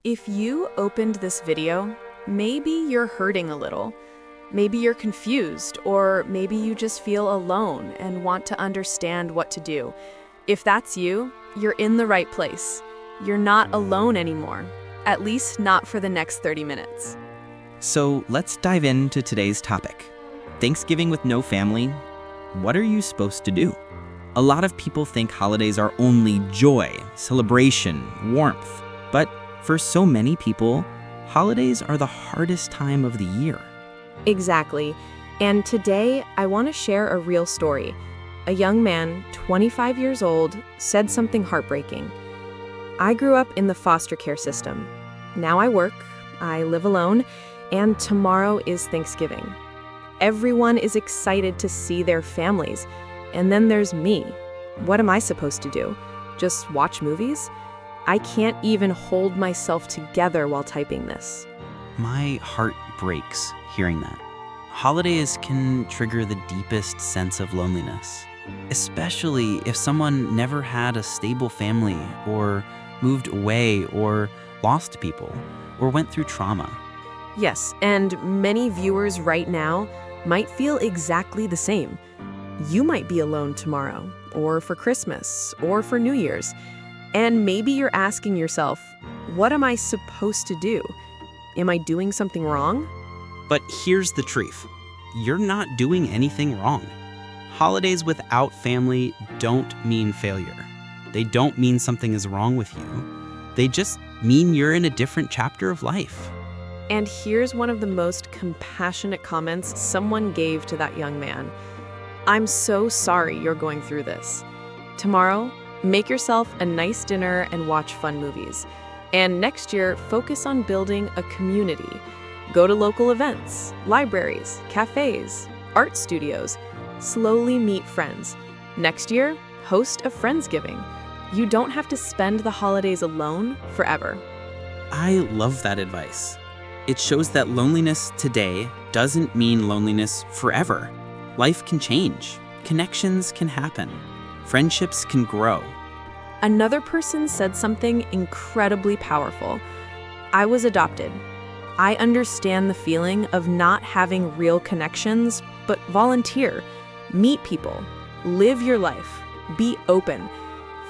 If you opened this video, maybe you're hurting a little. Maybe you're confused, or maybe you just feel alone and want to understand what to do. If that's you, you're in the right place. You're not alone anymore, at least not for the next 30 minutes. So let's dive into today's topic. Thanksgiving with no family, what are you supposed to do? A lot of people think holidays are only joy, celebration, warmth. But for so many people, holidays are the hardest time of the year. Exactly. And today, I want to share a real story. A young man, 25 years old, said something heartbreaking. I grew up in the foster care system. Now I work, I live alone, and tomorrow is Thanksgiving. Everyone is excited to see their families. And then there's me. What am I supposed to do? Just watch movies? I can't even hold myself together while typing this. My heart breaks hearing that. Holidays can trigger the deepest sense of loneliness, especially if someone never had a stable family or moved away or lost people or went through trauma. Yes, and many viewers right now might feel exactly the same. You might be alone tomorrow, or for Christmas, or for New Year's. And maybe you're asking yourself, what am I supposed to do? Am I doing something wrong? But here's the truth. You're not doing anything wrong. Holidays without family don't mean failure. They don't mean something is wrong with you. They just mean you're in a different chapter of life. And here's one of the most compassionate comments someone gave to that young man. I'm so sorry you're going through this. Tomorrow, make yourself a nice dinner and watch fun movies. And next year, focus on building a community. Go to local events, libraries, cafes, art studios. Slowly meet friends. Next year, host a Friendsgiving. You don't have to spend the holidays alone forever. I love that advice. It shows that loneliness today doesn't mean loneliness forever. Life can change. Connections can happen. Friendships can grow. Another person said something incredibly powerful. I was adopted. I understand the feeling of not having real connections, but volunteer, meet people, live your life, be open.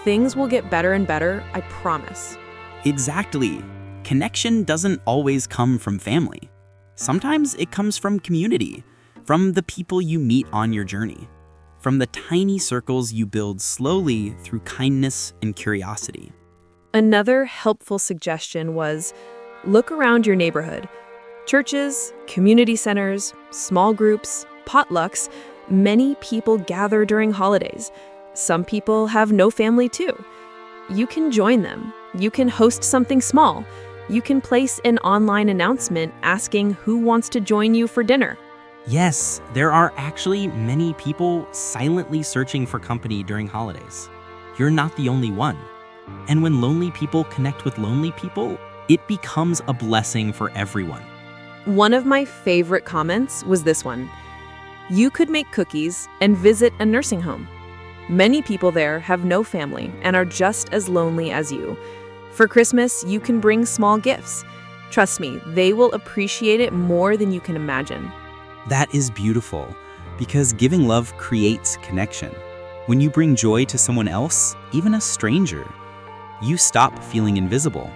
Things will get better and better, I promise. Exactly. Connection doesn't always come from family. Sometimes it comes from community, from the people you meet on your journey, from the tiny circles you build slowly through kindness and curiosity. Another helpful suggestion was, look around your neighborhood. Churches, community centers, small groups, potlucks, many people gather during holidays. Some people have no family too. You can join them. You can host something small. You can place an online announcement asking who wants to join you for dinner. Yes, there are actually many people silently searching for company during holidays. You're not the only one. And when lonely people connect with lonely people, it becomes a blessing for everyone. One of my favorite comments was this one. You could make cookies and visit a nursing home. Many people there have no family and are just as lonely as you. For Christmas, you can bring small gifts. Trust me, they will appreciate it more than you can imagine. That is beautiful, because giving love creates connection. When you bring joy to someone else, even a stranger, you stop feeling invisible.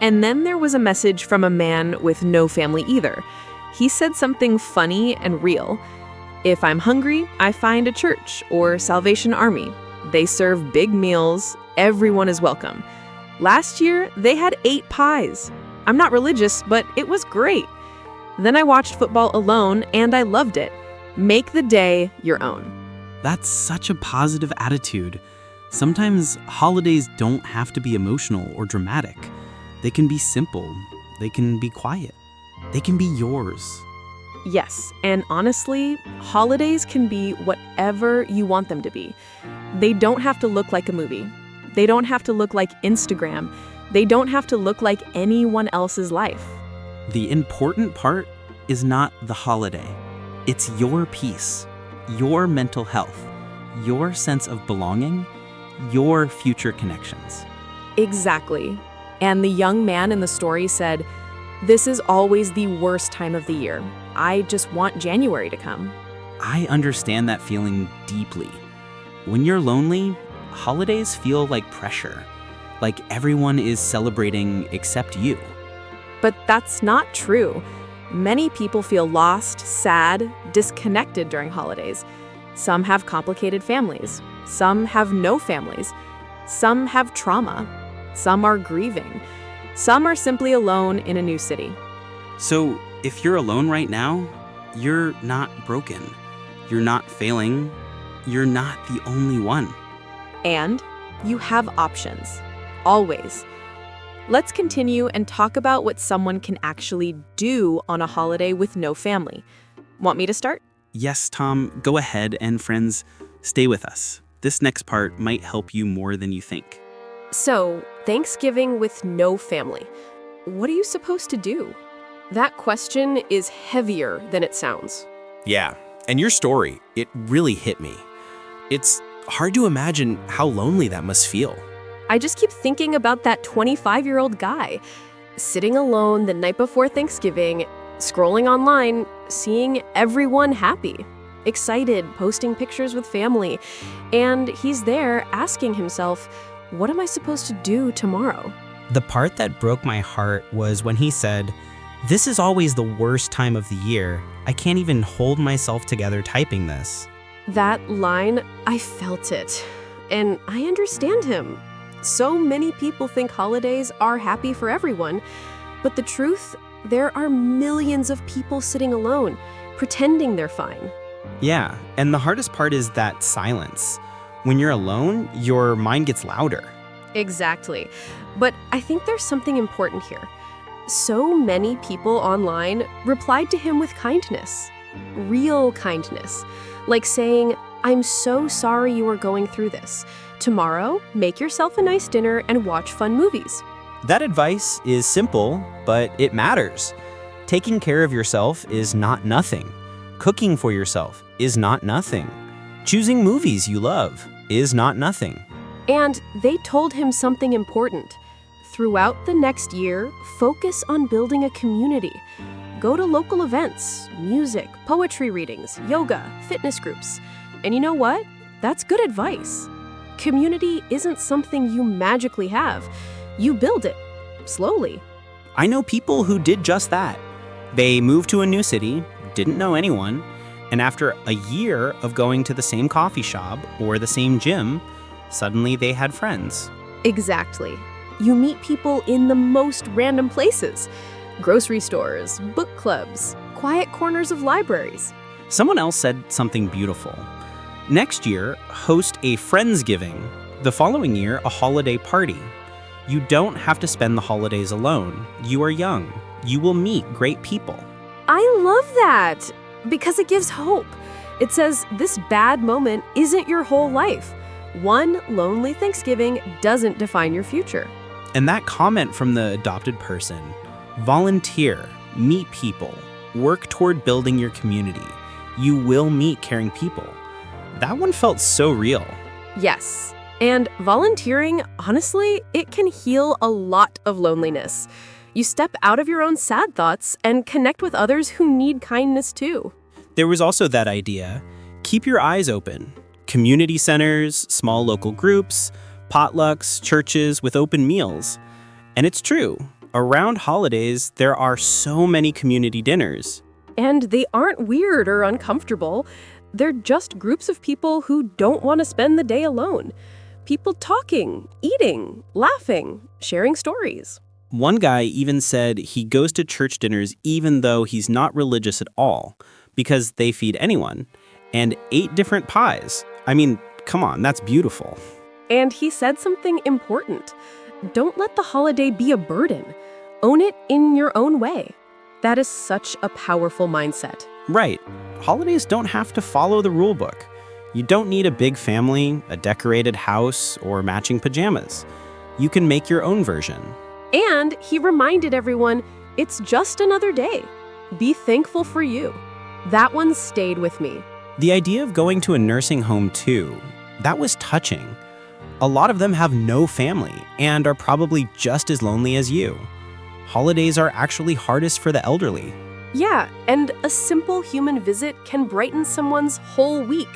And then there was a message from a man with no family either. He said something funny and real. If I'm hungry, I find a church or Salvation Army. They serve big meals. Everyone is welcome. Last year, they had 8 pies. I'm not religious, but it was great. Then I watched football alone, and I loved it. Make the day your own. That's such a positive attitude. Sometimes holidays don't have to be emotional or dramatic. They can be simple. They can be quiet. They can be yours. Yes, and honestly, holidays can be whatever you want them to be. They don't have to look like a movie. They don't have to look like Instagram. They don't have to look like anyone else's life. The important part is not the holiday. It's your peace, your mental health, your sense of belonging, your future connections. Exactly. And the young man in the story said, "This is always the worst time of the year. I just want January to come." I understand that feeling deeply. When you're lonely, holidays feel like pressure, like everyone is celebrating except you. But that's not true. Many people feel lost, sad, disconnected during holidays. Some have complicated families. Some have no families. Some have trauma. Some are grieving. Some are simply alone in a new city. So if you're alone right now, you're not broken. You're not failing. You're not the only one. And you have options. Always. Let's continue and talk about what someone can actually do on a holiday with no family. Want me to start? Yes, Tom, go ahead, and friends, stay with us. This next part might help you more than you think. So, Thanksgiving with no family. What are you supposed to do? That question is heavier than it sounds. Yeah, and your story, it really hit me. It's hard to imagine how lonely that must feel. I just keep thinking about that 25-year-old guy, sitting alone the night before Thanksgiving, scrolling online, seeing everyone happy, excited, posting pictures with family, and he's there asking himself, what am I supposed to do tomorrow? The part that broke my heart was when he said, "This is always the worst time of the year. I can't even hold myself together typing this." That line, I felt it, and I understand him. So many people think holidays are happy for everyone, but the truth, there are millions of people sitting alone, pretending they're fine. Yeah, and the hardest part is that silence. When you're alone, your mind gets louder. Exactly. But I think there's something important here. So many people online replied to him with kindness. Real kindness. Like saying, "I'm so sorry you are going through this. Tomorrow, make yourself a nice dinner and watch fun movies." That advice is simple, but it matters. Taking care of yourself is not nothing. Cooking for yourself is not nothing. Choosing movies you love is not nothing. And they told him something important. Throughout the next year, focus on building a community. Go to local events, music, poetry readings, yoga, fitness groups. And you know what? That's good advice. Community isn't something you magically have. You build it, slowly. I know people who did just that. They moved to a new city, didn't know anyone, and after a year of going to the same coffee shop or the same gym, suddenly they had friends. Exactly. You meet people in the most random places. Grocery stores, book clubs, quiet corners of libraries. Someone else said something beautiful. Next year, host a Friendsgiving. The following year, a holiday party. You don't have to spend the holidays alone. You are young. You will meet great people. I love that because it gives hope. It says this bad moment isn't your whole life. One lonely Thanksgiving doesn't define your future. And that comment from the adopted person, volunteer, meet people, work toward building your community. You will meet caring people. That one felt so real. Yes. And volunteering, honestly, it can heal a lot of loneliness. You step out of your own sad thoughts and connect with others who need kindness too. There was also that idea, keep your eyes open. Community centers, small local groups, potlucks, churches with open meals. And it's true, around holidays, there are so many community dinners. And they aren't weird or uncomfortable. They're just groups of people who don't want to spend the day alone. People talking, eating, laughing, sharing stories. One guy even said he goes to church dinners even though he's not religious at all, because they feed anyone, and 8 different pies. I mean, come on, that's beautiful. And he said something important. Don't let the holiday be a burden. Own it in your own way. That is such a powerful mindset. Right. Holidays don't have to follow the rule book. You don't need a big family, a decorated house, or matching pajamas. You can make your own version. And he reminded everyone, it's just another day. Be thankful for you. That one stayed with me. The idea of going to a nursing home too, that was touching. A lot of them have no family and are probably just as lonely as you. Holidays are actually hardest for the elderly. Yeah, and a simple human visit can brighten someone's whole week.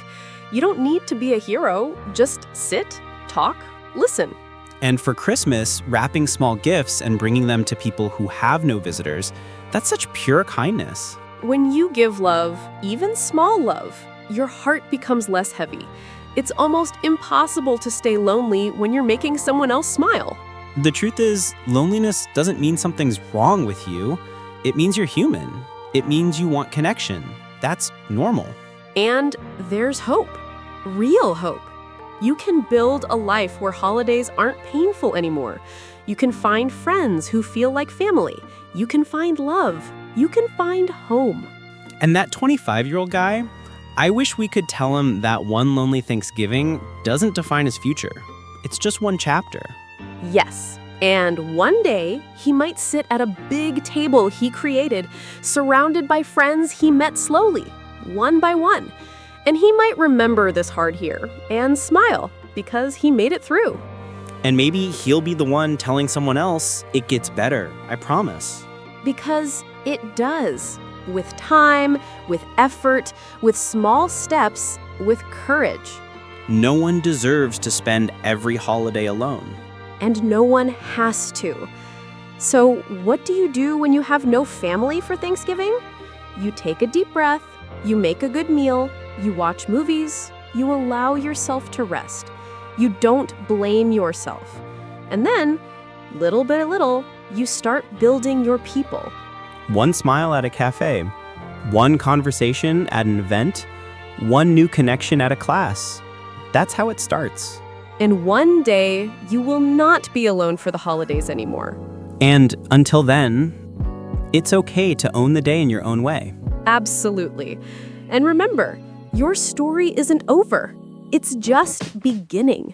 You don't need to be a hero, just sit, talk, listen. And for Christmas, wrapping small gifts and bringing them to people who have no visitors, that's such pure kindness. When you give love, even small love, your heart becomes less heavy. It's almost impossible to stay lonely when you're making someone else smile. The truth is, loneliness doesn't mean something's wrong with you. It means you're human. It means you want connection. That's normal. And there's hope, real hope. You can build a life where holidays aren't painful anymore. You can find friends who feel like family. You can find love. You can find home. And that 25-year-old guy, I wish we could tell him that one lonely Thanksgiving doesn't define his future. It's just one chapter. Yes. And one day, he might sit at a big table he created, surrounded by friends he met slowly, one by one. And he might remember this hard year and smile because he made it through. And maybe he'll be the one telling someone else, it gets better, I promise. Because it does. With time, with effort, with small steps, with courage. No one deserves to spend every holiday alone. And no one has to. So what do you do when you have no family for Thanksgiving? You take a deep breath, you make a good meal, you watch movies, you allow yourself to rest. You don't blame yourself. And then, little by little, you start building your people. One smile at a cafe, one conversation at an event, one new connection at a class. That's how it starts. And one day, you will not be alone for the holidays anymore. And until then, it's okay to own the day in your own way. Absolutely. And remember, your story isn't over. It's just beginning.